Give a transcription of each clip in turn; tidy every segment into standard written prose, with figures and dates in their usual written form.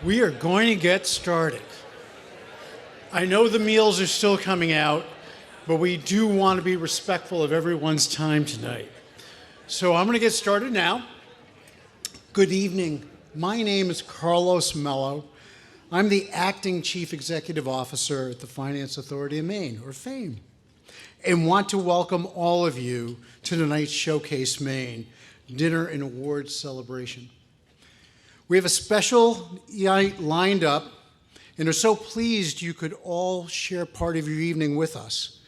We are going to get started. I know the meals are still coming out, but we do want to be respectful of everyone's time tonight. So I'm going to get started now. Good evening. My name is Carlos Mello. I'm the Acting Chief Executive Officer at the Finance Authority of Maine, or FAME, and want to welcome all of you to tonight's Showcase Maine dinner and awards celebration. We have a special night lined up and are so pleased you could all share part of your evening with us.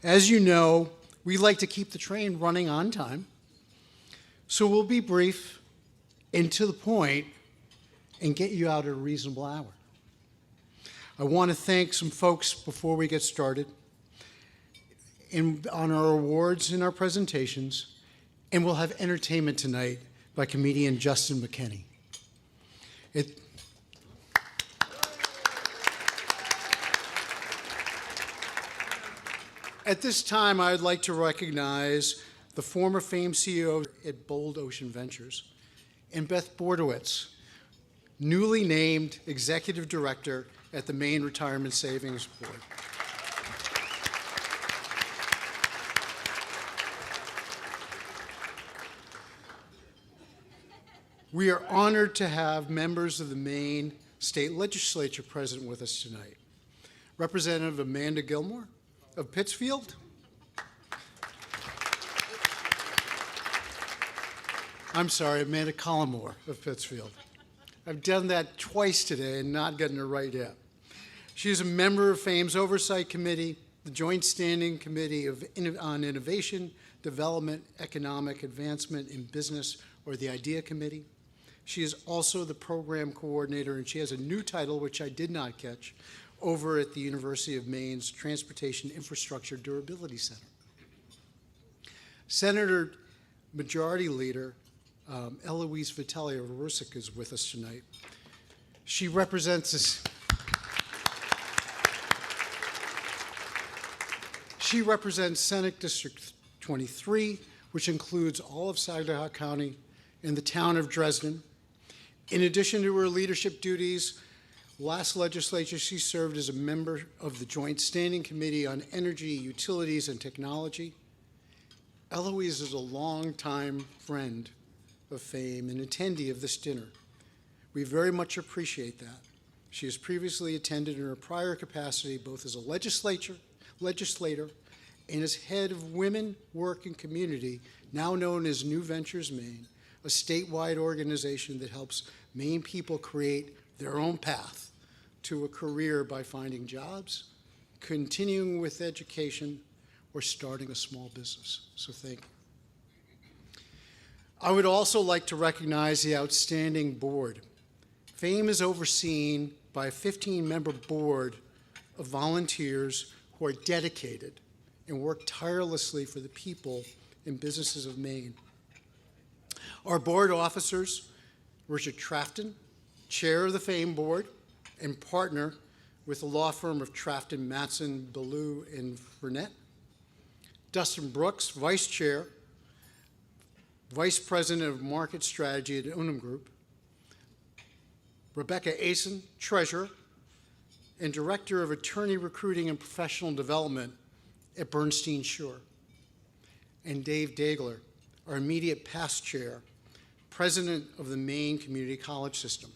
As you know, we like to keep the train running on time, so we'll be brief and to the point and get you out at a reasonable hour. I want to thank some folks before we get started on our awards and our presentations, and we'll have entertainment tonight by comedian Justin McKinney. At this time, I'd like to recognize the former FAME CEO at Bold Ocean Ventures, and Beth Bordowitz, newly named Executive Director at the Maine Retirement Savings Board. We are honored to have members of the Maine State Legislature present with us tonight. Representative Amanda Gilmore of Pittsfield. I'm sorry, Amanda Collmore of Pittsfield. I've done that twice today and not gotten it right yet. She is a member of FAME's Oversight Committee, the Joint Standing Committee on Innovation, Development, Economic Advancement in Business, or the IDEA Committee. She is also the program coordinator, and she has a new title, which I did not catch, over at the University of Maine's Transportation Infrastructure Durability Center. Senator Majority Leader Eloise Vitelli of Rusick is with us tonight. She represents Senate District 23, which includes all of Saginaw County and the town of Dresden. In addition to her leadership duties, last legislature she served as a member of the Joint Standing Committee on Energy, Utilities, and Technology. Eloise is a longtime friend of FAME and attendee of this dinner. We very much appreciate that. She has previously attended in her prior capacity both as a legislator and as head of Women, Work, and Community, now known as New Ventures Maine, a statewide organization that helps Maine people create their own path to a career by finding jobs, continuing with education, or starting a small business. So thank you. I would also like to recognize the outstanding board. FAME is overseen by a 15-member board of volunteers who are dedicated and work tirelessly for the people and businesses of Maine. Our board officers, Richard Trafton, chair of the FAME board and partner with the law firm of Trafton, Matson, Ballou, and Burnett. Dustin Brooks, vice chair, vice president of market strategy at Unum Group. Rebecca Asen, treasurer, and director of attorney recruiting and professional development at Bernstein Shore. And Dave Dagler, our immediate past chair, president of the Maine Community College System.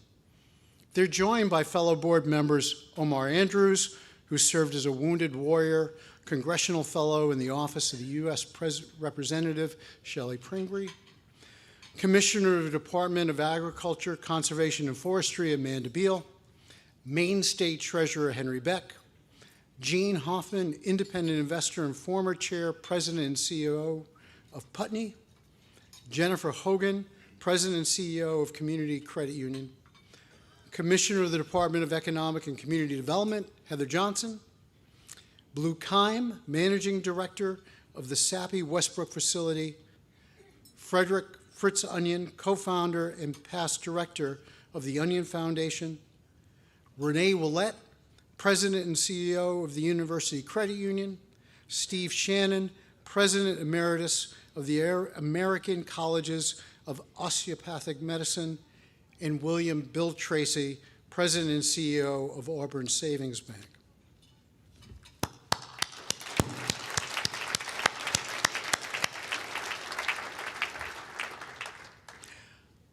They're joined by fellow board members Omar Andrews, who served as a wounded warrior, congressional fellow in the office of the U.S. Representative Shelley Pringley, Commissioner of the Department of Agriculture, Conservation, and Forestry Amanda Beal, Maine State Treasurer Henry Beck, Gene Hoffman, independent investor and former chair, president, and CEO of Putney, Jennifer Hogan, President and CEO of Community Credit Union, Commissioner of the Department of Economic and Community Development, Heather Johnson, Blue Keim, Managing Director of the Sappi Westbrook Facility, Frederick Fritz Onion, co-founder and past director of the Onion Foundation, Renee Willette, President and CEO of the University Credit Union, Steve Shannon, President Emeritus of the American Colleges of Osteopathic Medicine, and William Bill Tracy, President and CEO of Auburn Savings Bank.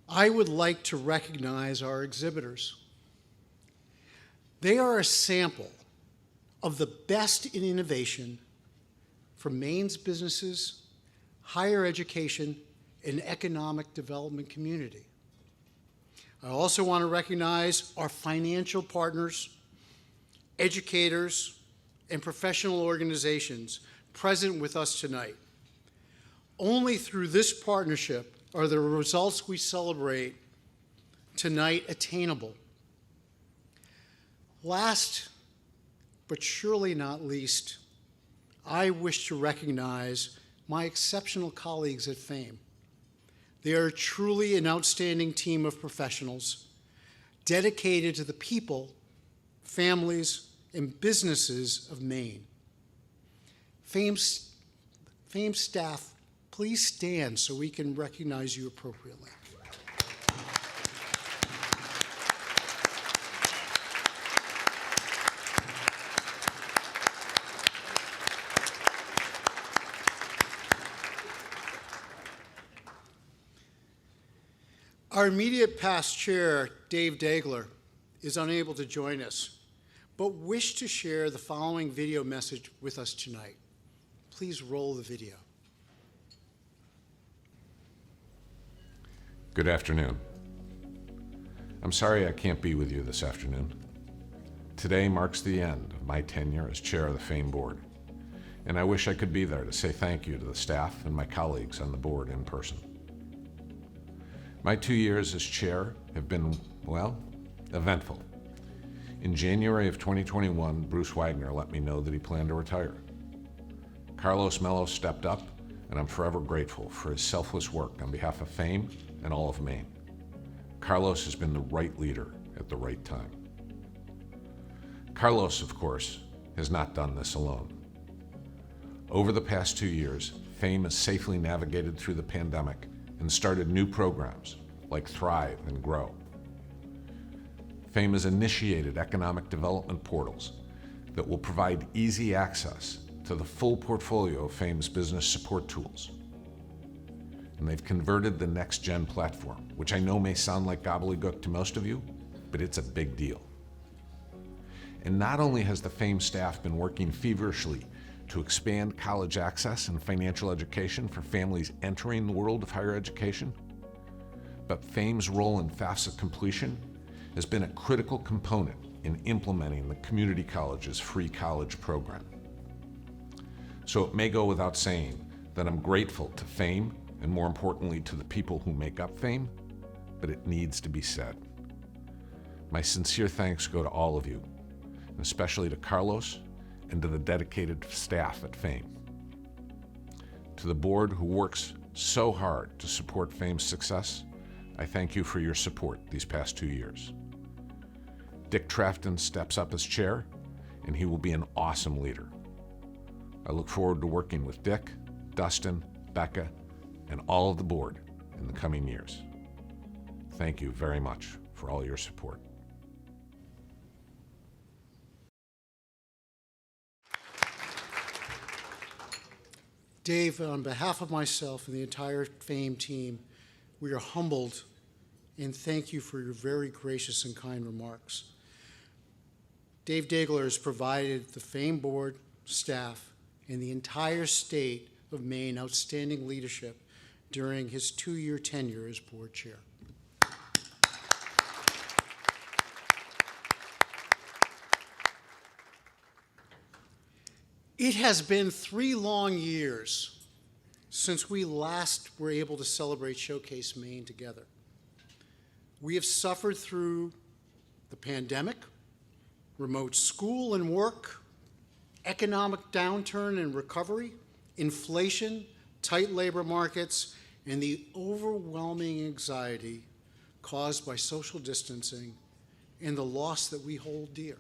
I would like to recognize our exhibitors. They are a sample of the best in innovation from Maine's businesses, higher education, and economic development community. I also want to recognize our financial partners, educators, and professional organizations present with us tonight. Only through this partnership are the results we celebrate tonight attainable. Last, but surely not least, I wish to recognize my exceptional colleagues at FAME. They are truly an outstanding team of professionals dedicated to the people, families, and businesses of Maine. FAME staff, please stand so we can recognize you appropriately. Our immediate past chair, Dave Dagler, is unable to join us, but wished to share the following video message with us tonight. Please roll the video. Good afternoon. I'm sorry I can't be with you this afternoon. Today marks the end of my tenure as chair of the FAME board, and I wish I could be there to say thank you to the staff and my colleagues on the board in person. My 2 years as chair have been, well, eventful. In January of 2021, Bruce Wagner let me know that he planned to retire. Carlos Mello stepped up, and I'm forever grateful for his selfless work on behalf of FAME and all of Maine. Carlos has been the right leader at the right time. Carlos, of course, has not done this alone. Over the past 2 years, FAME has safely navigated through the pandemic and started new programs like Thrive and Grow. FAME has initiated economic development portals that will provide easy access to the full portfolio of FAME's business support tools. And they've converted the Next Gen platform, which I know may sound like gobbledygook to most of you, but it's a big deal. And not only has the FAME staff been working feverishly to expand college access and financial education for families entering the world of higher education, but FAME's role in FAFSA completion has been a critical component in implementing the community college's free college program. So it may go without saying that I'm grateful to FAME and more importantly to the people who make up FAME, but it needs to be said. My sincere thanks go to all of you, and especially to Carlos and to the dedicated staff at FAME. To the board who works so hard to support FAME's success, I thank you for your support these past 2 years. Dick Trafton steps up as chair, and he will be an awesome leader. I look forward to working with Dick, Dustin, Becca, and all of the board in the coming years. Thank you very much for all your support. Dave, on behalf of myself and the entire FAME team, we are humbled and thank you for your very gracious and kind remarks. Dave Dagler has provided the FAME board, staff, and the entire state of Maine outstanding leadership during his 2-year tenure as board chair. It has been 3 long years since we last were able to celebrate Showcase Maine together. We have suffered through the pandemic, remote school and work, economic downturn and recovery, inflation, tight labor markets, and the overwhelming anxiety caused by social distancing and the loss that we hold dear.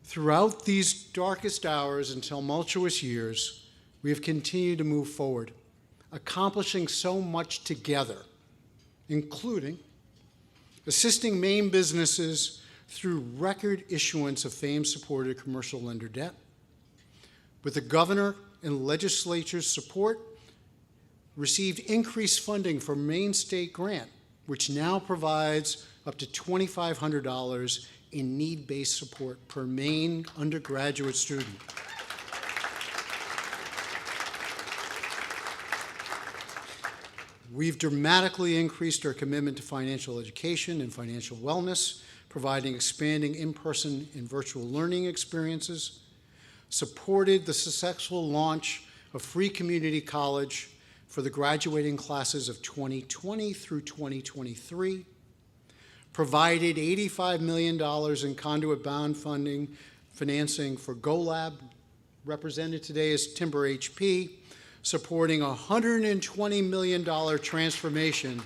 Throughout these darkest hours and tumultuous years, we have continued to move forward, accomplishing so much together, including assisting Maine businesses through record issuance of FAME-supported commercial lender debt. With the governor and legislature's support, received increased funding for Maine State Grant, which now provides up to $2,500 in need-based support per Maine undergraduate student. We've dramatically increased our commitment to financial education and financial wellness, providing expanding in-person and virtual learning experiences, supported the successful launch of free community college for the graduating classes of 2020 through 2023, provided $85 million in conduit bond financing for GoLab, represented today as Timber HP, supporting a $120 million transformation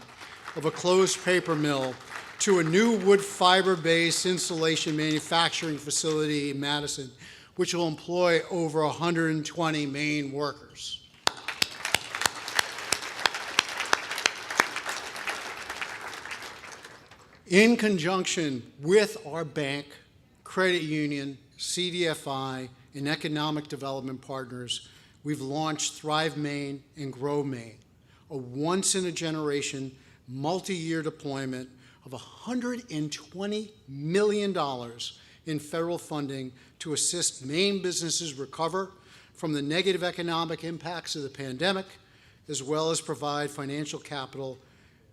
of a closed paper mill to a new wood fiber-based insulation manufacturing facility in Madison, which will employ over 120 Maine workers. In conjunction with our bank, credit union, CDFI, and economic development partners, we've launched Thrive Maine and Grow Maine, a once-in-a-generation, multi-year deployment of $120 million in federal funding to assist Maine businesses recover from the negative economic impacts of the pandemic, as well as provide financial capital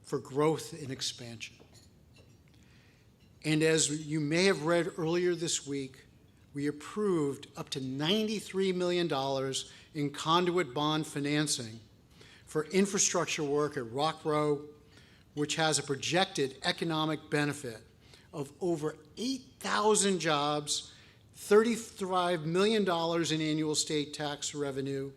for growth and expansion. And as you may have read earlier this week, we approved up to $93 million in conduit bond financing for infrastructure work at Rock Row, which has a projected economic benefit of over 8,000 jobs, $35 million in annual state tax revenue,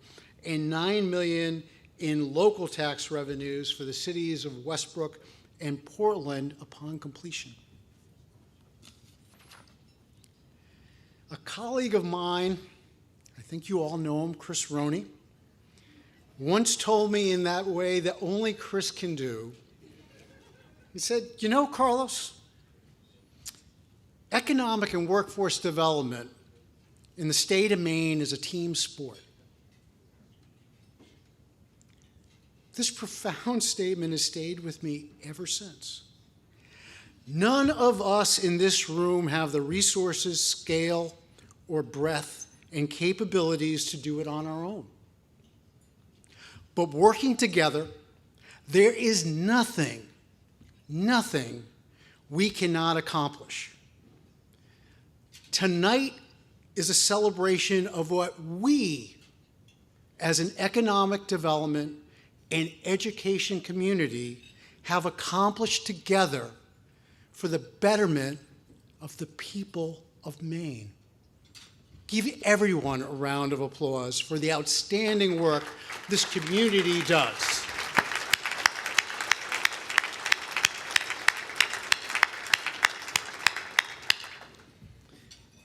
and $9 million in local tax revenues for the cities of Westbrook and Portland upon completion. A colleague of mine, I think you all know him, Chris Roney, once told me in that way that only Chris can do. He said, "You know, Carlos, economic and workforce development in the state of Maine is a team sport." This profound statement has stayed with me ever since. None of us in this room have the resources, scale, or breadth and capabilities to do it on our own. But working together, there is nothing we cannot accomplish. Tonight is a celebration of what we, as an economic development and education community, have accomplished together for the betterment of the people of Maine. Give everyone a round of applause for the outstanding work this community does.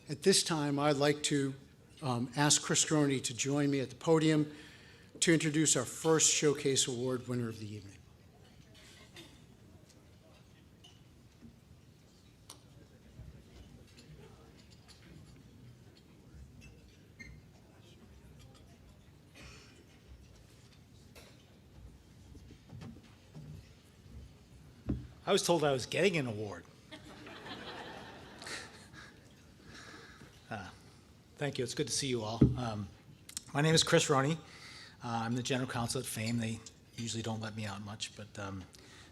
At this time, I'd like to ask Chris Roney to join me at the podium to introduce our first Showcase Award winner of the evening. I was told I was getting an award. Thank you. It's good to see you all. My name is Chris Roney. I'm the general counsel at FAME. They usually don't let me out much, but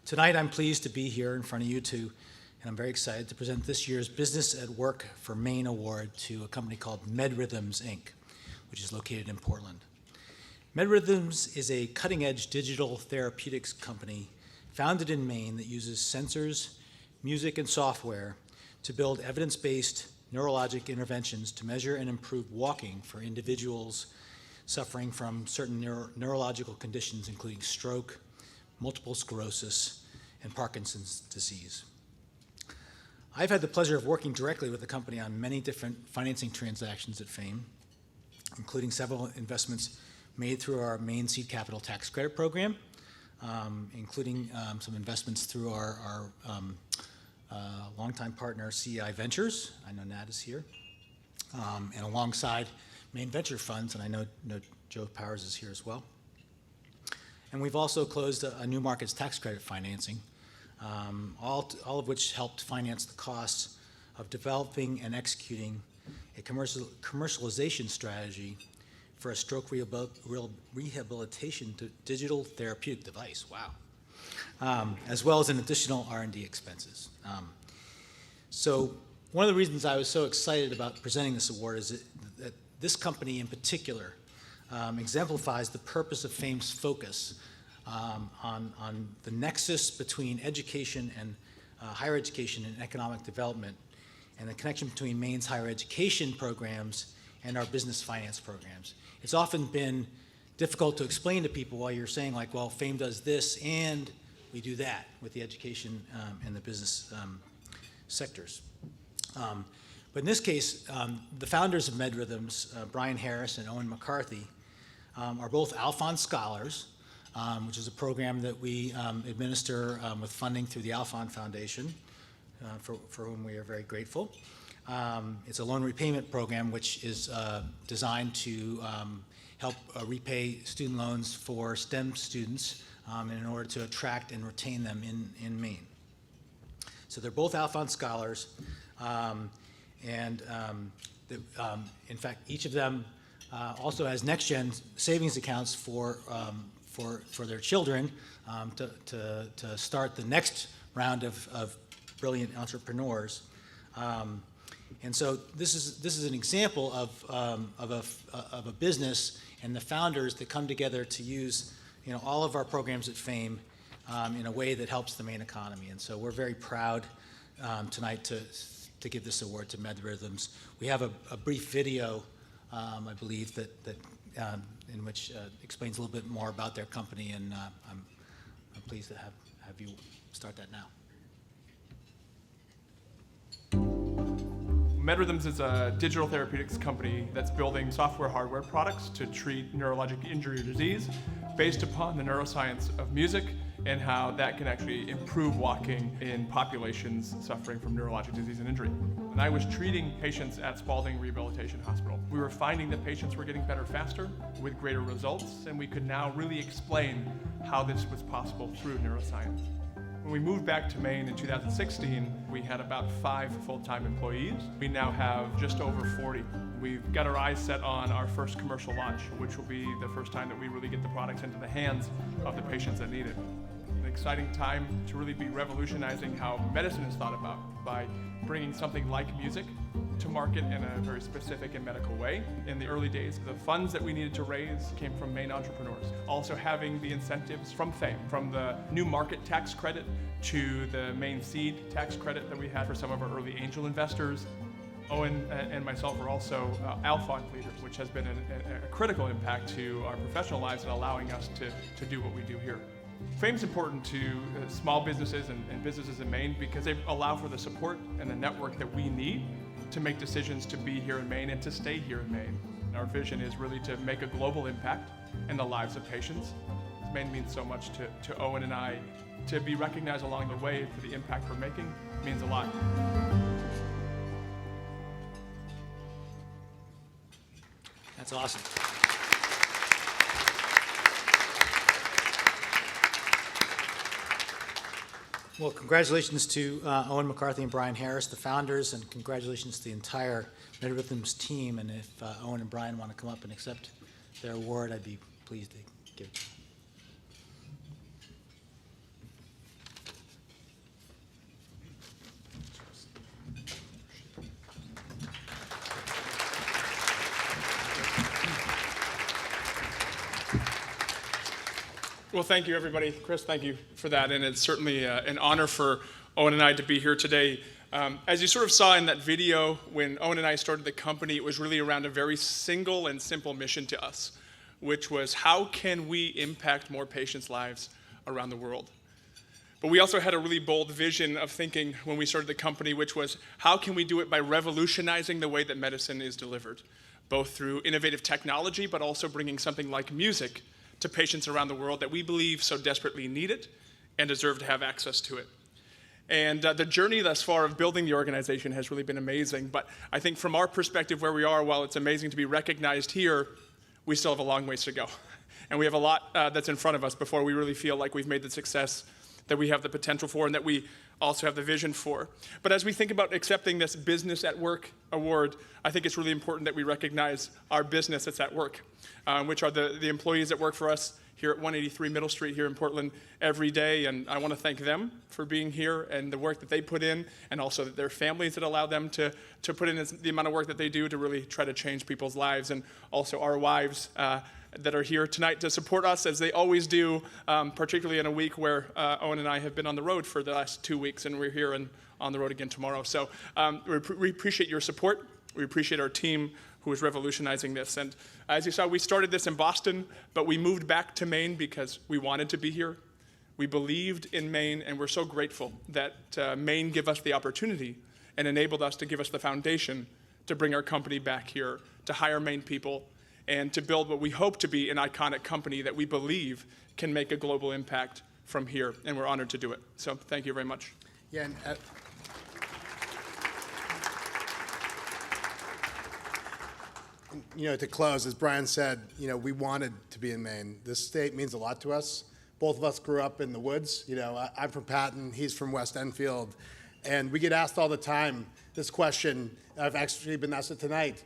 tonight I'm pleased to be here in front of you and I'm very excited to present this year's Business at Work for Maine Award to a company called MedRhythms, Inc., which is located in Portland. MedRhythms is a cutting-edge digital therapeutics company founded in Maine that uses sensors, music, and software to build evidence-based neurologic interventions to measure and improve walking for individuals suffering from certain neurological conditions, including stroke, multiple sclerosis, and Parkinson's disease. I've had the pleasure of working directly with the company on many different financing transactions at FAME, including several investments made through our Maine Seed Capital Tax Credit Program, including some investments through our longtime partner, CEI Ventures. I know Nat is here. And alongside Maine Venture Funds, and I know Joe Powers is here as well. And we've also closed a new markets tax credit financing, all of which helped finance the costs of developing and executing a commercialization strategy for a stroke rehabilitation digital therapeutic device. Wow. As well as an additional R&D expenses. So one of the reasons I was so excited about presenting this award is that this company in particular exemplifies the purpose of FAME's focus on the nexus between education and higher education and economic development, and the connection between Maine's higher education programs and our business finance programs. It's often been difficult to explain to people while you're saying, like, well, FAME does this and we do that with the education and the business sectors. But in this case, the founders of MedRhythms, Brian Harris and Owen McCarthy, are both Alphonse Scholars, which is a program that we administer with funding through the Alphonse Foundation, for whom we are very grateful. It's a loan repayment program which is designed to help repay student loans for STEM students in order to attract and retain them in Maine. So they're both Alphonse Scholars, in fact, each of them also has next-gen savings accounts for their children to start the next round of brilliant entrepreneurs. And so this is an example of a business and the founders that come together to use all of our programs at FAME in a way that helps the Maine economy. And so we're very proud tonight to give this award to MedRhythms. We have a brief video, I believe, that in which explains a little bit more about their company, and I'm pleased to have you start that now. MedRhythms is a digital therapeutics company that's building software hardware products to treat neurologic injury or disease based upon the neuroscience of music and how that can actually improve walking in populations suffering from neurologic disease and injury. When I was treating patients at Spaulding Rehabilitation Hospital, we were finding that patients were getting better faster with greater results, and we could now really explain how this was possible through neuroscience. When we moved back to Maine in 2016, we had about 5 full-time employees. We now have just over 40. We've got our eyes set on our first commercial launch, which will be the first time that we really get the products into the hands of the patients that need it. An exciting time to really be revolutionizing how medicine is thought about by bringing something like music to market in a very specific and medical way. In the early days, the funds that we needed to raise came from Maine entrepreneurs. Also having the incentives from FAME, from the new market tax credit to the Maine seed tax credit that we had for some of our early angel investors. Owen and myself are also Alphonse leaders, which has been a critical impact to our professional lives and allowing us to do what we do here. FAME's important to small businesses and businesses in Maine because they allow for the support and the network that we need to make decisions to be here in Maine and to stay here in Maine. And our vision is really to make a global impact in the lives of patients. Maine means so much to Owen and I. To be recognized along the way for the impact we're making means a lot. That's awesome. Well, congratulations to Owen McCarthy and Brian Harris, the founders, and congratulations to the entire MedRhythms team. And if Owen and Brian want to come up and accept their award, I'd be pleased to give it to them. Well, thank you, everybody. Chris, thank you for that. And it's certainly an honor for Owen and I to be here today. As you sort of saw in that video, when Owen and I started the company, it was really around a very single and simple mission to us, which was how can we impact more patients' lives around the world? But we also had a really bold vision of thinking when we started the company, which was how can we do it by revolutionizing the way that medicine is delivered, both through innovative technology, but also bringing something like music to patients around the world that we believe so desperately need it and deserve to have access to it. And the journey thus far of building the organization has really been amazing. But I think from our perspective where we are, while it's amazing to be recognized here, we still have a long ways to go. And we have a lot that's in front of us before we really feel like we've made the success that we have the potential for and that we also have the vision for. But as we think about accepting this Business at Work award, I think it's really important that we recognize our business that's at work, which are the employees that work for us here at 183 Middle Street here in Portland every day. And I want to thank them for being here and the work that they put in, and also their families that allow them to put in the amount of work that they do to really try to change people's lives, and also our wives that are here tonight to support us as they always do, particularly in a week where Owen and I have been on the road for the last 2 weeks, and we're here and on the road again tomorrow. So we appreciate your support. We appreciate our team who is revolutionizing this. And as you saw, we started this in Boston, but we moved back to Maine because we wanted to be here. We believed in Maine, and we're so grateful that Maine gave us the opportunity and enabled us to give us the foundation to bring our company back here, to hire Maine people, and to build what we hope to be an iconic company that we believe can make a global impact from here, and we're honored to do it. So thank you very much. Yeah, and to close, as Brian said, we wanted to be in Maine. This state means a lot to us. Both of us grew up in the woods. I'm from Patton, he's from West Enfield, and we get asked all the time this question. I've actually been asked it tonight.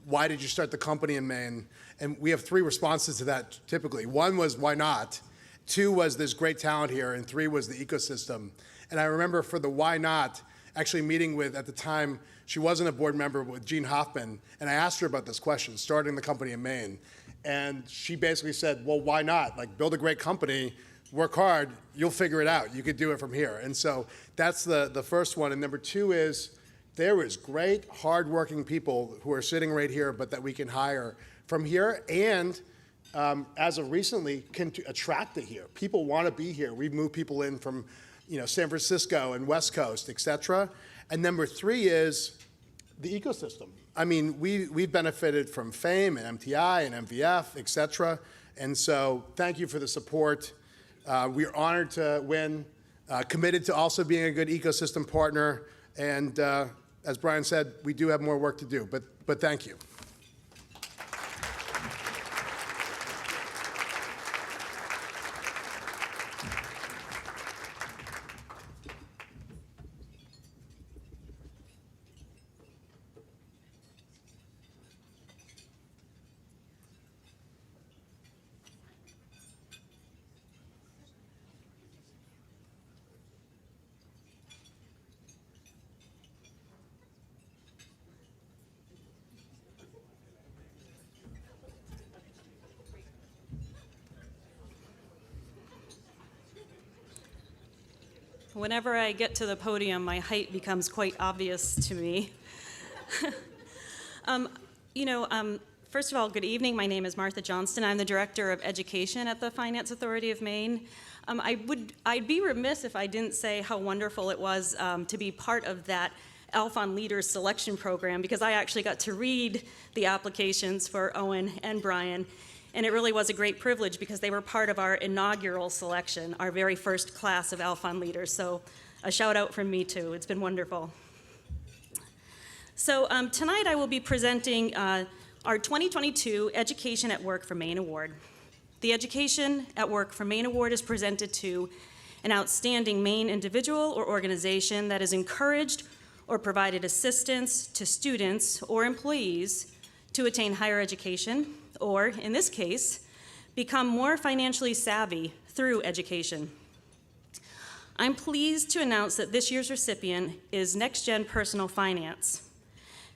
Why did you start the company in Maine? And we have 3 responses to that typically. 1 was, why not? 2 was, there's great talent here. And 3 was the ecosystem. And I remember for the why not, actually meeting with, at the time, she wasn't a board member, with Jean Hoffman. And I asked her about this question, starting the company in Maine. And she basically said, well, why not? Build a great company, work hard, you'll figure it out. You could do it from here. And so that's the first one. And number 2 is, there is great, hardworking people who are sitting right here, but that we can hire from here, and as of recently, can attract it here. People want to be here. We've moved people in from, San Francisco and West Coast, et cetera. And number 3 is the ecosystem. I mean, we've benefited from FAME and MTI and MVF, et cetera. And so thank you for the support. We're honored to win, committed to also being a good ecosystem partner, and as Brian said, we do have more work to do, but thank you. Whenever I get to the podium, my height becomes quite obvious to me. First of all, good evening. My name is Martha Johnston. I'm the Director of Education at the Finance Authority of Maine. I'd be remiss if I didn't say how wonderful it was to be part of that Alphon Leaders Selection Program, because I actually got to read the applications for Owen and Brian. And it really was a great privilege because they were part of our inaugural selection, our very first class of Alphon leaders. So a shout out from me too. It's been wonderful. So tonight I will be presenting our 2022 Education at Work for Maine Award. The Education at Work for Maine Award is presented to an outstanding Maine individual or organization that has encouraged or provided assistance to students or employees to attain higher education, or, in this case, become more financially savvy through education. I'm pleased to announce that this year's recipient is Next Gen Personal Finance.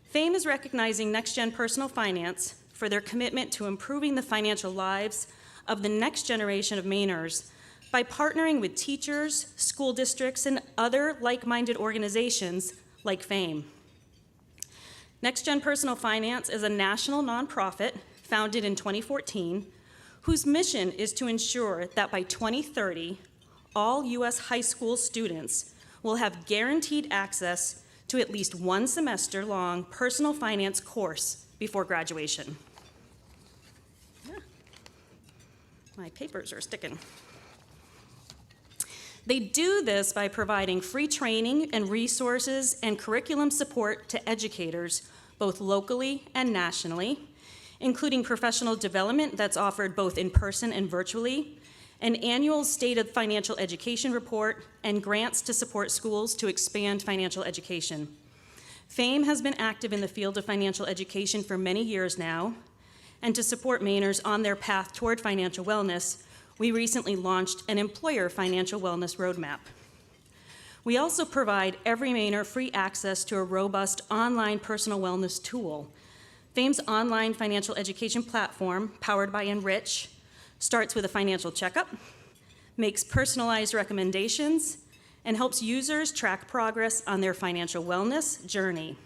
FAME is recognizing Next Gen Personal Finance for their commitment to improving the financial lives of the next generation of Mainers by partnering with teachers, school districts, and other like-minded organizations like FAME. Next Gen Personal Finance is a national nonprofit founded in 2014, whose mission is to ensure that by 2030, all U.S. high school students will have guaranteed access to at least one semester-long personal finance course before graduation. My papers are sticking. They do this by providing free training and resources and curriculum support to educators, both locally and nationally, including professional development that's offered both in person and virtually, an annual State of Financial Education report, and grants to support schools to expand financial education. FAME has been active in the field of financial education for many years now, and to support Mainers on their path toward financial wellness, we recently launched an employer financial wellness roadmap. We also provide every Mainer free access to a robust online personal wellness tool. FAME's online financial education platform, powered by Enrich, starts with a financial checkup, makes personalized recommendations, and helps users track progress on their financial wellness journey.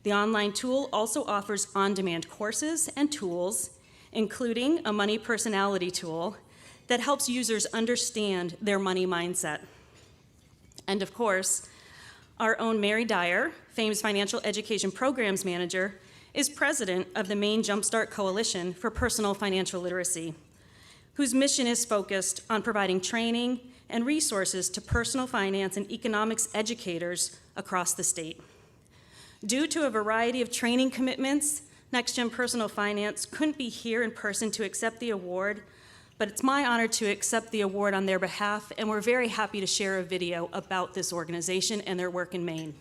The online tool also offers on-demand courses and tools, including a money personality tool that helps users understand their money mindset. And of course, our own Mary Dyer, FAME's Financial Education Programs Manager, is president of the Maine Jumpstart Coalition for Personal Financial Literacy, whose mission is focused on providing training and resources to personal finance and economics educators across the state. Due to a variety of training commitments, Next Gen Personal Finance couldn't be here in person to accept the award, but it's my honor to accept the award on their behalf, and we're very happy to share a video about this organization and their work in Maine.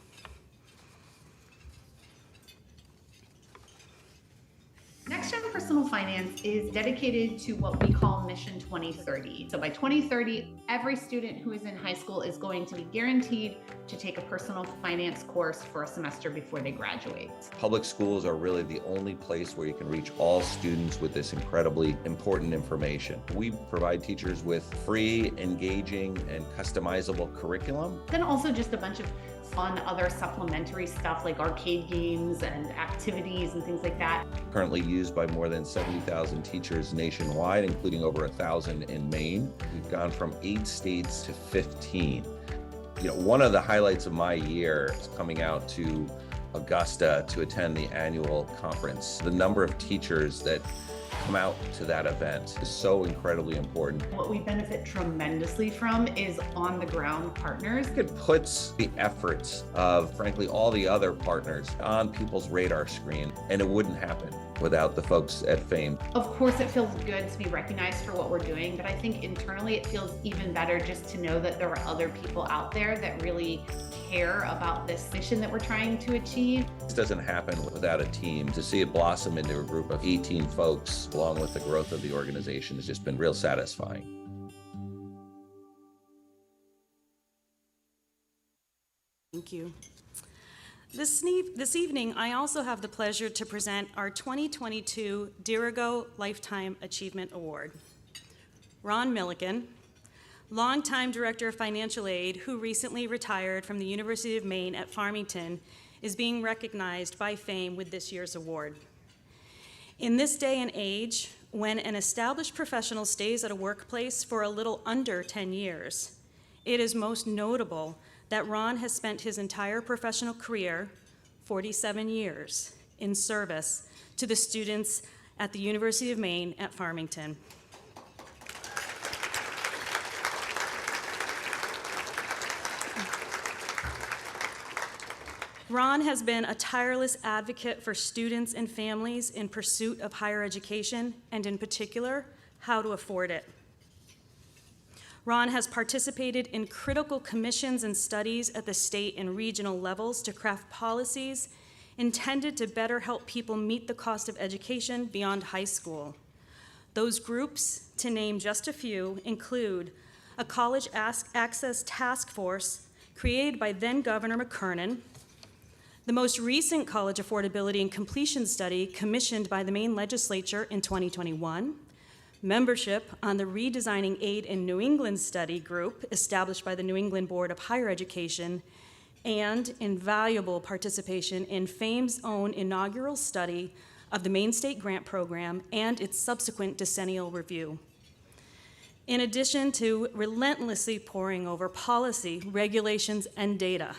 Next Gen Personal Finance is dedicated to what we call Mission 2030. So by 2030, every student who is in high school is going to be guaranteed to take a personal finance course for a semester before they graduate. Public schools are really the only place where you can reach all students with this incredibly important information. We provide teachers with free, engaging, and customizable curriculum. Then also just a bunch of fun other supplementary stuff like arcade games and activities and things like that. Currently used by more than 70,000 teachers nationwide, including over 1,000 in Maine. We've gone from 8 states to 15. One of the highlights of my year is coming out to Augusta to attend the annual conference. The number of teachers that come out to that event is so incredibly important. What we benefit tremendously from is on-the-ground partners. It puts the efforts of, frankly, all the other partners on people's radar screen, and it wouldn't happen without the folks at FAME. Of course, it feels good to be recognized for what we're doing, but I think internally it feels even better just to know that there are other people out there that really care about this mission that we're trying to achieve. This doesn't happen without a team. To see it blossom into a group of 18 folks, along with the growth of the organization, has just been real satisfying. Thank you. This evening, I also have the pleasure to present our 2022 Dirigo Lifetime Achievement Award. Ron Milliken, longtime Director of Financial Aid who recently retired from the University of Maine at Farmington, is being recognized by FAME with this year's award. In this day and age, when an established professional stays at a workplace for a little under 10 years, it is most notable that Ron has spent his entire professional career, 47 years, in service to the students at the University of Maine at Farmington. Ron has been a tireless advocate for students and families in pursuit of higher education, and in particular, how to afford it. Ron has participated in critical commissions and studies at the state and regional levels to craft policies intended to better help people meet the cost of education beyond high school. Those groups, to name just a few, include a college access task force created by then Governor McKernan, the most recent college affordability and completion study commissioned by the Maine legislature in 2021, membership on the Redesigning Aid in New England study group established by the New England Board of Higher Education, and invaluable participation in FAME's own inaugural study of the Maine State Grant Program and its subsequent decennial review. In addition to relentlessly poring over policy, regulations, and data,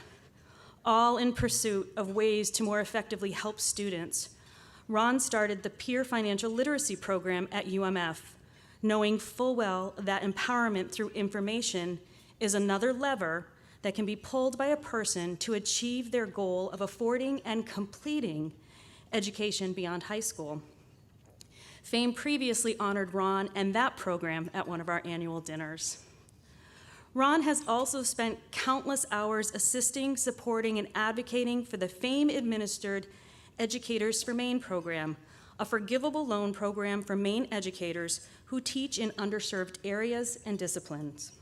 all in pursuit of ways to more effectively help students, Ron started the Peer Financial Literacy Program at UMF, knowing full well that empowerment through information is another lever that can be pulled by a person to achieve their goal of affording and completing education beyond high school. Fame previously honored Ron and that program at one of our annual dinners. Ron has also spent countless hours assisting, supporting, and advocating for the Fame-administered Educators for Maine program, a forgivable loan program for Maine educators who teach in underserved areas and disciplines.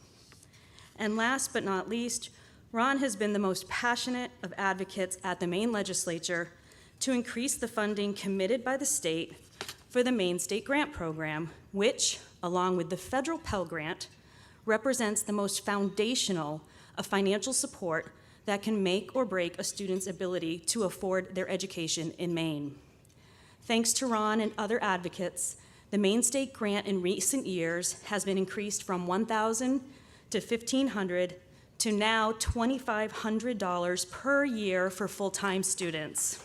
And last but not least, Ron has been the most passionate of advocates at the Maine legislature to increase the funding committed by the state for the Maine State Grant Program, which, along with the federal Pell Grant, represents the most foundational of financial support that can make or break a student's ability to afford their education in Maine. Thanks to Ron and other advocates, the Maine State Grant in recent years has been increased from $1,000 to $1,500 to now $2,500 per year for full-time students.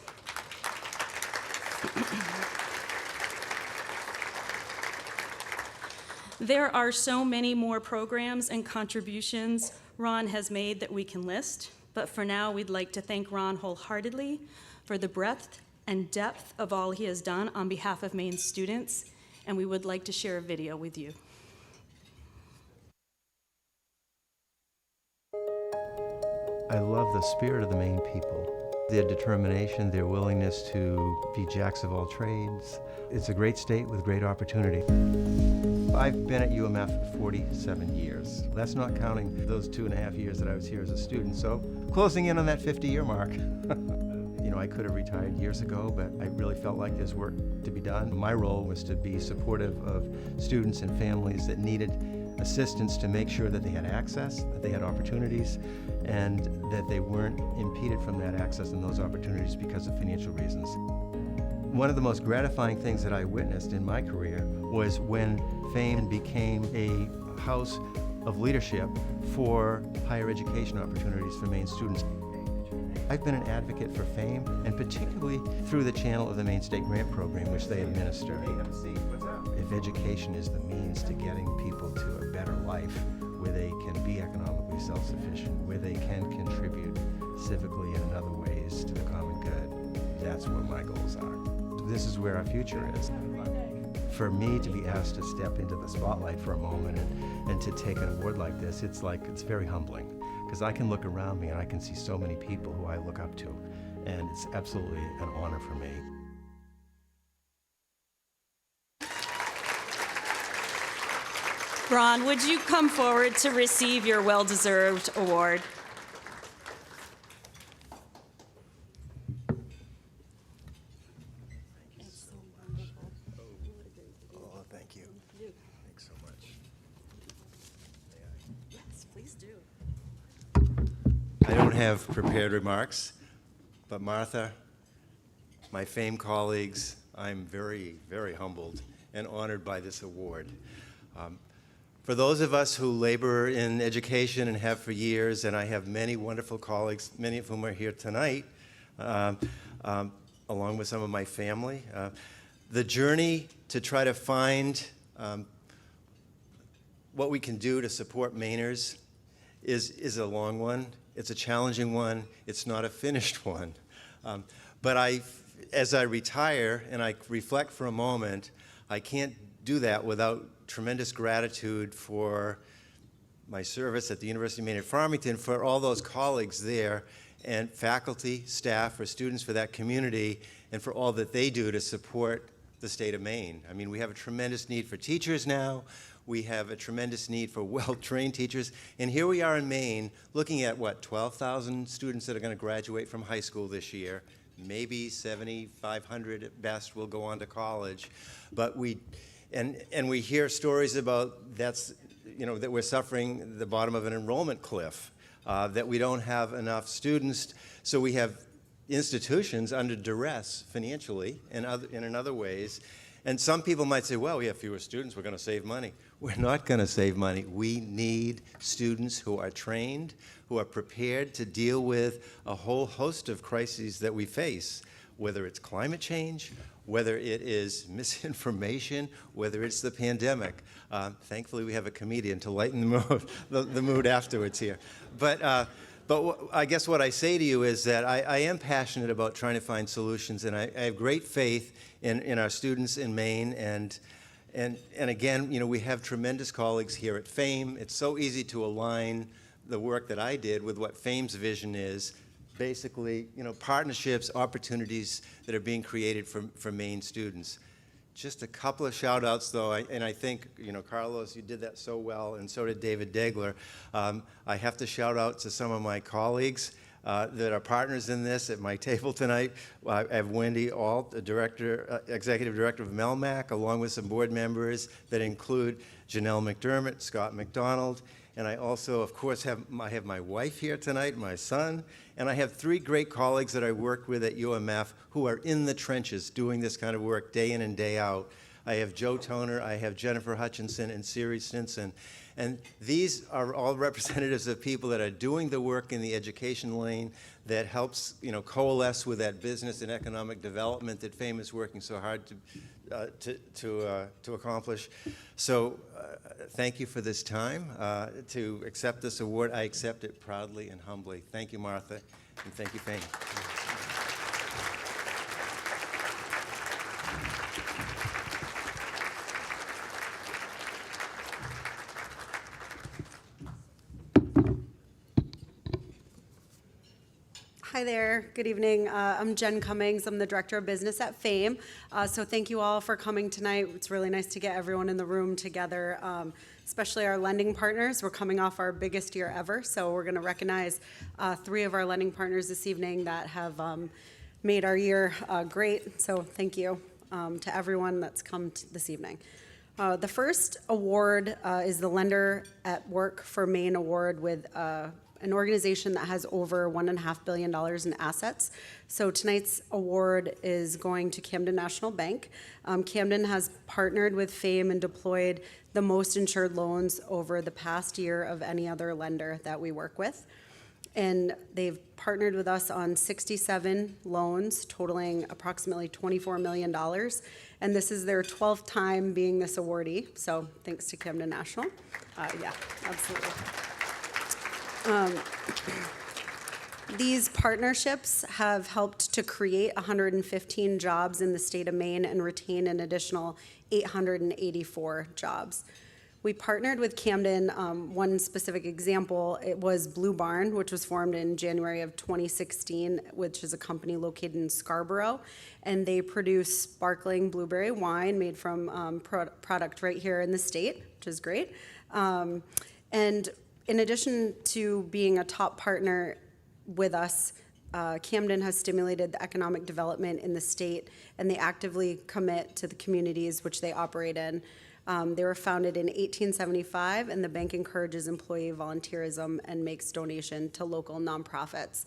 There are so many more programs and contributions Ron has made that we can list, but for now we'd like to thank Ron wholeheartedly for the breadth and depth of all he has done on behalf of Maine students, and we would like to share a video with you. I love the spirit of the Maine people, their determination, their willingness to be jacks of all trades. It's a great state with great opportunity. I've been at UMF for 47 years. That's not counting those 2.5 years that I was here as a student, so closing in on that 50-year mark. You know, I could have retired years ago, but I really felt like there's work to be done. My role was to be supportive of students and families that needed assistance to make sure that they had access, that they had opportunities, and that they weren't impeded from that access and those opportunities because of financial reasons. One of the most gratifying things that I witnessed in my career was when Fame became a house of leadership for higher education opportunities for Maine students. I've been an advocate for Fame, and particularly through the channel of the Maine State Grant Program, which they administer. If education is the means to getting people to a better life, where they can be economically self-sufficient, where they can contribute civically and in other ways to the common good, that's what my goals are. This is where our future is. For me to be asked to step into the spotlight for a moment and to take an award like this, it's very humbling, because I can look around me and I can see so many people who I look up to, and it's absolutely an honor for me. Ron, would you come forward to receive your well-deserved award? Oh, thank you. Thanks so much. Yes, please do. I don't have prepared remarks, but Martha, my Fame colleagues, I'm very, very humbled and honored by this award. For those of us who labor in education and have for years, and I have many wonderful colleagues, many of whom are here tonight, along with some of my family, the journey to try to find what we can do to support Mainers is a long one. It's a challenging one. It's not a finished one. But as I retire and I reflect for a moment, I can't do that without tremendous gratitude for my service at the University of Maine at Farmington, for all those colleagues there, and faculty, staff, or students for that community, and for all that they do to support the state of Maine. I mean, we have a tremendous need for teachers now. We have a tremendous need for well-trained teachers. And here we are in Maine looking at, 12,000 students that are going to graduate from high school this year. Maybe 7,500 at best will go on to college. But we hear stories about that we're suffering the bottom of an enrollment cliff, that we don't have enough students. So we have institutions under duress financially and in other ways. And some people might say, well, we have fewer students, we're going to save money. We're not going to save money. We need students who are trained, who are prepared to deal with a whole host of crises that we face, whether it's climate change whether it is misinformation, whether it's the pandemic. Thankfully, we have a comedian to lighten the mood afterwards here. But I guess what I say to you is that I am passionate about trying to find solutions, and I have great faith in our students in Maine. And again, you know, we have tremendous colleagues here at FAME. It's so easy to align the work that I did with what FAME's vision is. Basically, you know, partnerships, opportunities that are being created for Maine students. Just a couple of shout outs though, and I think, you know, Carlos, you did that so well, and so did David Degler. I have to shout out to some of my colleagues that are partners in this at my table tonight. I have Wendy Alt, the Executive Director of Melmac, along with some board members that include Janelle McDermott, Scott McDonald, and I also, of course, have my wife here tonight, my son, and I have 3 great colleagues that I work with at UMF who are in the trenches doing this kind of work day in and day out. I have Joe Toner, I have Jennifer Hutchinson, and Siri Stinson. And these are all representatives of people that are doing the work in the education lane that helps, you know, coalesce with that business and economic development that FAME is working so hard to accomplish. So thank you for this time to accept this award. I accept it proudly and humbly. Thank you, Martha, and thank you, FAME. Hi there, good evening. I'm Jen Cummings, I'm the Director of Business at FAME. So thank you all for coming tonight. It's really nice to get everyone in the room together, especially our lending partners. We're coming off our biggest year ever, so we're gonna recognize 3 of our lending partners this evening that have made our year great. So thank you to everyone that's come this evening. The first award is the Lender at Work for Maine Award with an organization that has over $1.5 billion in assets. So tonight's award is going to Camden National Bank. Camden has partnered with FAME and deployed the most insured loans over the past year of any other lender that we work with. And they've partnered with us on 67 loans totaling approximately $24 million. And this is their 12th time being this awardee. So thanks to Camden National. Yeah, absolutely. These partnerships have helped to create 115 jobs in the state of Maine and retain an additional 884 jobs. We partnered with Camden. One specific example, it was Blue Barn, which was formed in January of 2016, which is a company located in Scarborough, and they produce sparkling blueberry wine made from product right here in the state, which is great. And in addition to being a top partner with us, Camden has stimulated the economic development in the state, and they actively commit to the communities which they operate in. They were founded in 1875, and the bank encourages employee volunteerism and makes donation to local nonprofits.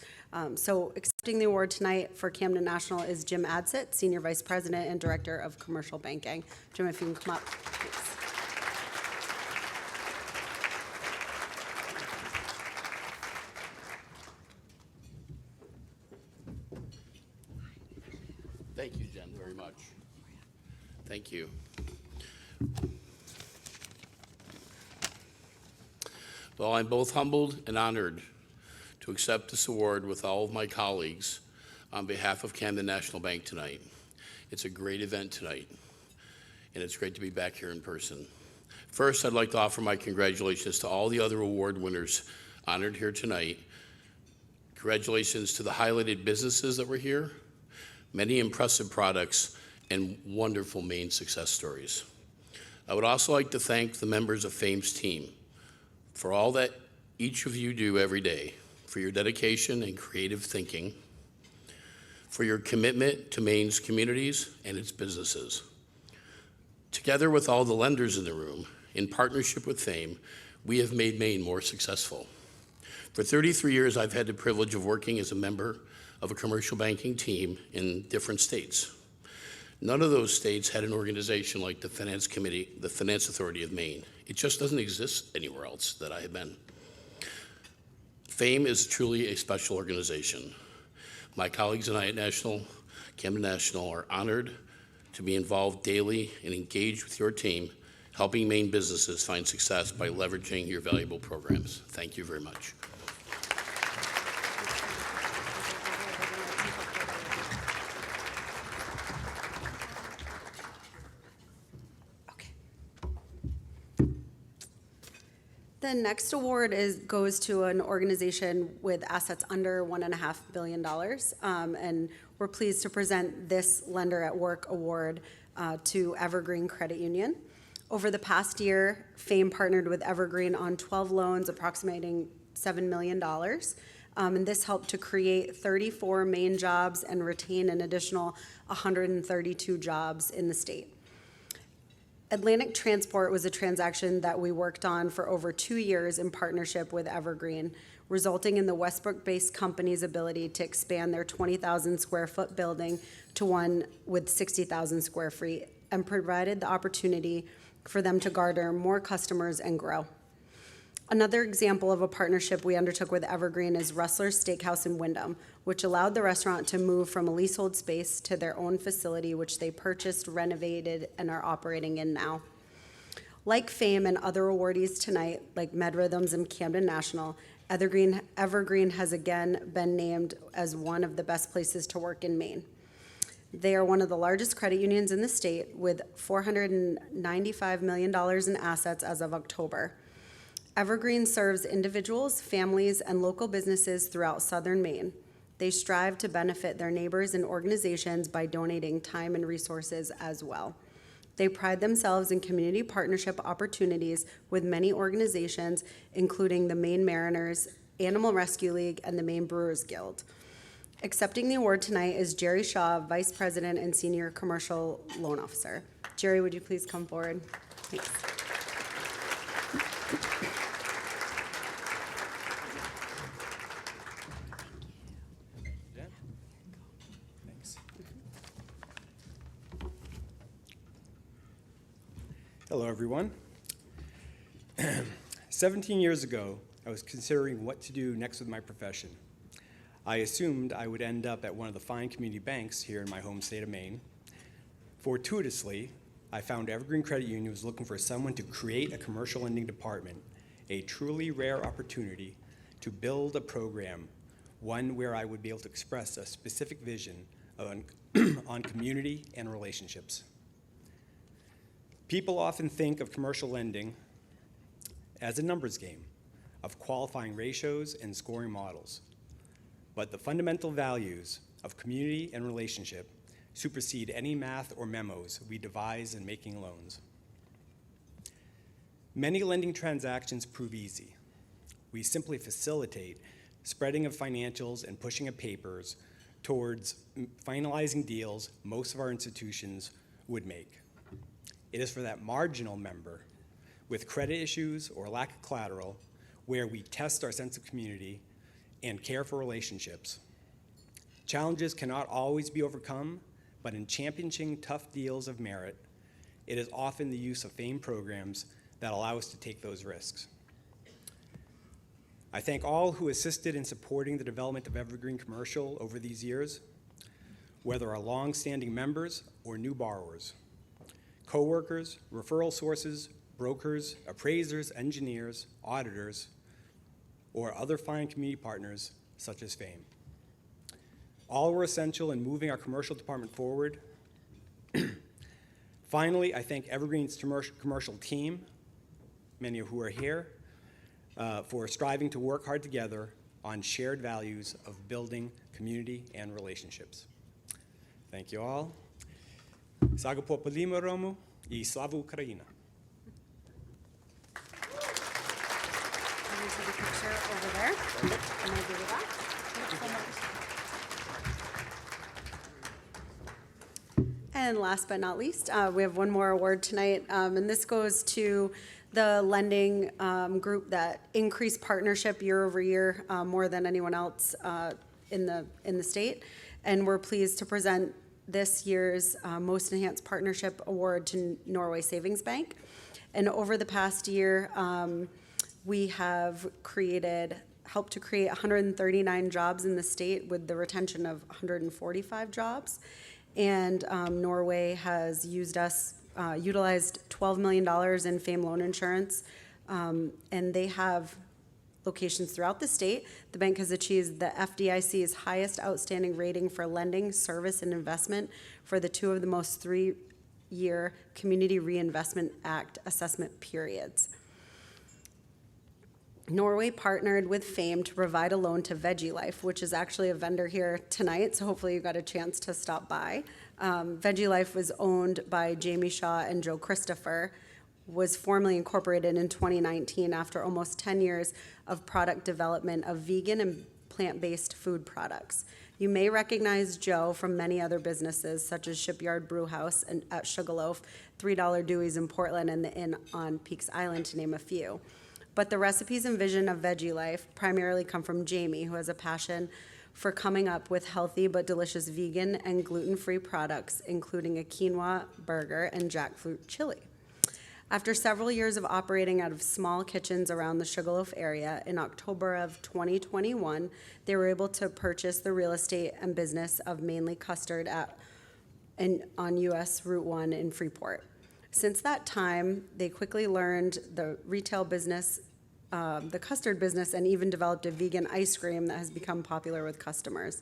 So accepting the award tonight for Camden National is Jim Adsit, Senior Vice President and Director of Commercial Banking. Jim, if you can come up. Thanks. Thank you, Jen, very much. Thank you. Well, I'm both humbled and honored to accept this award with all of my colleagues on behalf of Camden National Bank tonight. It's a great event tonight, and it's great to be back here in person. First, I'd like to offer my congratulations to all the other award winners honored here tonight. Congratulations to the highlighted businesses that were here, many impressive products, and wonderful Maine success stories. I would also like to thank the members of FAME's team for all that each of you do every day, for your dedication and creative thinking, for your commitment to Maine's communities and its businesses. Together with all the lenders in the room, in partnership with FAME, we have made Maine more successful. For 33 years, I've had the privilege of working as a member of a commercial banking team in different states. None of those states had an organization like the Finance Committee, the Finance Authority of Maine. It just doesn't exist anywhere else that I have been. FAME is truly a special organization. My colleagues and I at Camden National are honored to be involved daily and engaged with your team, helping Maine businesses find success by leveraging your valuable programs. Thank you very much. The next award goes to an organization with assets under $1.5 billion. And we're pleased to present this Lender at Work award to Evergreen Credit Union. Over the past year, FAME partnered with Evergreen on 12 loans approximating $7 million. And this helped to create 34 Maine jobs and retain an additional 132 jobs in the state. Atlantic Transport was a transaction that we worked on for over 2 years in partnership with Evergreen, resulting in the Westbrook-based company's ability to expand their 20,000 square foot building to one with 60,000 square feet, and provided the opportunity for them to garner more customers and grow. Another example of a partnership we undertook with Evergreen is Rustler's Steakhouse in Wyndham, which allowed the restaurant to move from a leasehold space to their own facility, which they purchased, renovated, and are operating in now. Like FAME and other awardees tonight, like MedRhythms and Camden National, Evergreen has again been named as one of the best places to work in Maine. They are one of the largest credit unions in the state with $495 million in assets as of October. Evergreen serves individuals, families, and local businesses throughout southern Maine. They strive to benefit their neighbors and organizations by donating time and resources as well. They pride themselves in community partnership opportunities with many organizations, including the Maine Mariners, Animal Rescue League, and the Maine Brewers Guild. Accepting the award tonight is Jerry Shaw, Vice President and Senior Commercial Loan Officer. Jerry, would you please come forward? Thanks. Hello, everyone. 17 years ago, I was considering what to do next with my profession. I assumed I would end up at one of the fine community banks here in my home state of Maine. Fortuitously, I found Evergreen Credit Union was looking for someone to create a commercial lending department, a truly rare opportunity to build a program, one where I would be able to express a specific vision on community and relationships. People often think of commercial lending as a numbers game of qualifying ratios and scoring models. But the fundamental values of community and relationship supersede any math or memos we devise in making loans. Many lending transactions prove easy. We simply facilitate spreading of financials and pushing of papers towards finalizing deals most of our institutions would make. It is for that marginal member with credit issues or lack of collateral where we test our sense of community and care for relationships. Challenges cannot always be overcome, but in championing tough deals of merit, it is often the use of FAME programs that allow us to take those risks. I thank all who assisted in supporting the development of Evergreen Commercial over these years, whether our long-standing members or new borrowers. Co-workers, referral sources, brokers, appraisers, engineers, auditors, or other fine community partners such as FAME. All were essential in moving our commercial department forward. Finally, I thank Evergreen's commercial team, many of who are here, for striving to work hard together on shared values of building community and relationships. Thank you all. Saga Popolima Romu I Slava Ukraina. Can we take a picture over there? And I'll give you that. And last but not least, we have one more award tonight, and this goes to the lending group that increased partnership year over year more than anyone else in the state. And we're pleased to present this year's Most Enhanced Partnership Award to Norway Savings Bank. And over the past year, we have helped to create 139 jobs in the state with the retention of 145 jobs. And Norway has utilized $12 million in FAME loan insurance, and they have locations throughout the state. The bank has achieved the FDIC's highest outstanding rating for lending, service, and investment for the two of the most 3-year Community Reinvestment Act assessment periods. Norway partnered with FAME to provide a loan to Veggie Life, which is actually a vendor here tonight, so hopefully you got a chance to stop by. Veggie Life was owned by Jamie Shaw and Joe Christopher, was formally incorporated in 2019 after almost 10 years of product development of vegan and plant-based food products. You may recognize Joe from many other businesses, such as Shipyard Brewhouse and at Sugarloaf, $3 Dewey's in Portland, and the Inn on Peaks Island, to name a few. But the recipes and vision of Veggie Life primarily come from Jamie, who has a passion for coming up with healthy but delicious vegan and gluten-free products, including a quinoa burger and jackfruit chili. After several years of operating out of small kitchens around the Sugarloaf area, in October of 2021, they were able to purchase the real estate and business of Mainly Custard on US Route 1 in Freeport. Since that time, they quickly learned the retail business, the custard business, and even developed a vegan ice cream that has become popular with customers.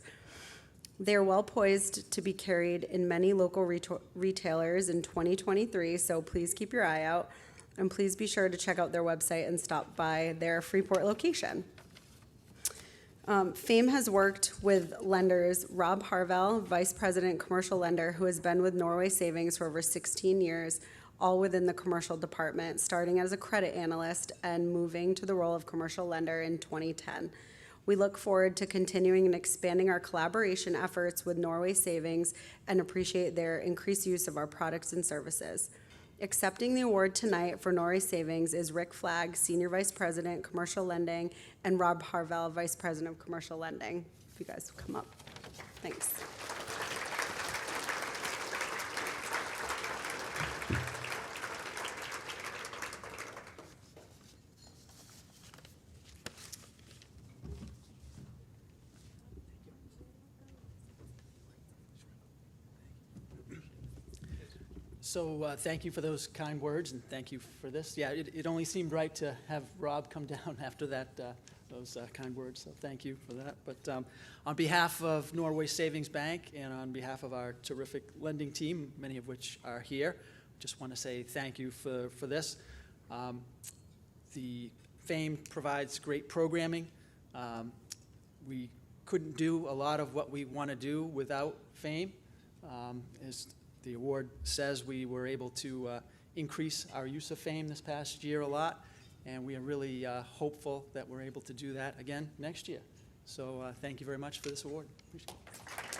They are well poised to be carried in many local retailers in 2023, so please keep your eye out, and please be sure to check out their website and stop by their Freeport location. FAME has worked with lenders Rob Harvell, Vice President Commercial Lender, who has been with Norway Savings for over 16 years, all within the commercial department, starting as a credit analyst and moving to the role of commercial lender in 2010. We look forward to continuing and expanding our collaboration efforts with Norway Savings and appreciate their increased use of our products and services. Accepting the award tonight for Norway Savings is Rick Flagg, Senior Vice President, Commercial Lending, and Rob Harvell, Vice President of Commercial Lending. If you guys will come up. Thanks. So thank you for those kind words, and thank you for this. Yeah, it only seemed right to have Rob come down after that, those kind words, so thank you for that. But on behalf of Norway Savings Bank and on behalf of our terrific lending team, many of which are here, just want to say thank you for this. The FAME provides great programming. We couldn't do a lot of what we want to do without FAME. As the award says, we were able to increase our use of FAME this past year a lot, and we are really hopeful that we're able to do that again next year. So thank you very much for this award. Appreciate it.